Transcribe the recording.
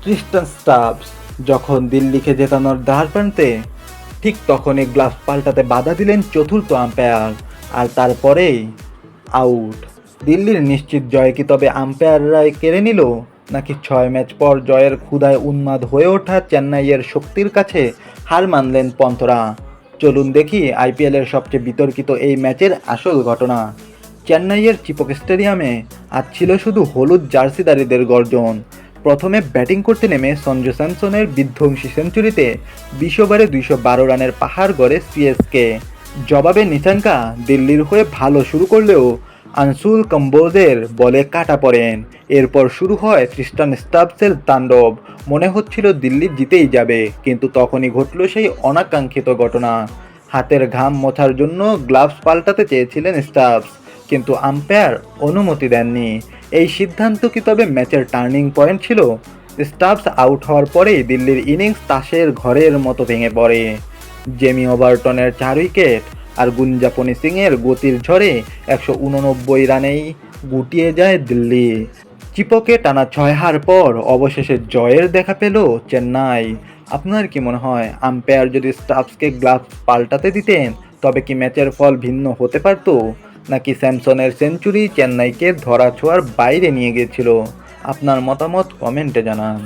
Tristan Stubbs যখন দিল্লিকে জেতানোর দ্বারপ্রান্তে, ঠিক তখনই গ্লাভস পাল্টাতে বাধা দিলেন চতুর্থ আম্পায়ার, আর তারপরেই আউট। দিল্লির নিশ্চিত জয় কি তবে আম্পায়াররাই কেড়ে নিল, নাকি 6 ম্যাচ পর জয়ের ক্ষুধায় উন্মাদ হয়ে ওঠা চেন্নাইয়ের শক্তির কাছে হার মানলেন পন্থরা? চলুন দেখি আইপিএলের সবচেয়ে বিতর্কিত এই ম্যাচের আসল ঘটনা। চেন্নাইয়ের চিপক স্টেডিয়ামে আজ ছিল শুধু হলুদ জার্সিধারীদের গর্জন। প্রথমে ব্যাটিং করতে নেমে সঞ্জু স্যামসনের বিধ্বংসী সেঞ্চুরিতে 20 ওভারে 212 রানের পাহাড় গড়ে সিএসকে। জবাবে নিচাঙ্কা দিল্লির হয়ে ভালো শুরু করলেও আনসুল কম্বোজের বলে কাটা পড়েন। এরপর শুরু হয় ট্রিস্টান স্টাবসের তাণ্ডব। মনে হচ্ছিল দিল্লি জিতেই যাবে, কিন্তু তখনই ঘটল সেই অনাকাঙ্ক্ষিত ঘটনা। হাতের ঘাম মোছার জন্য গ্লাভস পাল্টাতে চেয়েছিলেন স্টাবস, কিন্তু আম্পায়ার অনুমতি দেননি। এই সিদ্ধান্ত কি তবে ম্যাচের টার্নিং পয়েন্ট ছিল? স্টাবস আউট হওয়ার পরেই দিল্লির ইনিংস তাসের ঘরের মতো ভেঙে পড়ে। জেমি ওভারটনের 4 উইকেট আর গুঞ্জাপনি সিংয়ের গতির ঝড়ে 189 রানেই গুটিয়ে যায় দিল্লি। চিপকে টানা 6 হার পর অবশেষে জয়ের দেখা পেল চেন্নাই। আপনার কি মনে হয়, আম্পায়ার যদি স্টাবসকে গ্লাভস পাল্টাতে দিতেন তবে কি ম্যাচের ফল ভিন্ন হতে পারত, নাকি স্যামসনের সেঞ্চুরি চেন্নাইকে ধরাছোঁয়ার বাইরে নিয়ে গিয়েছিল? আপনার মতামত কমেন্টে জানান।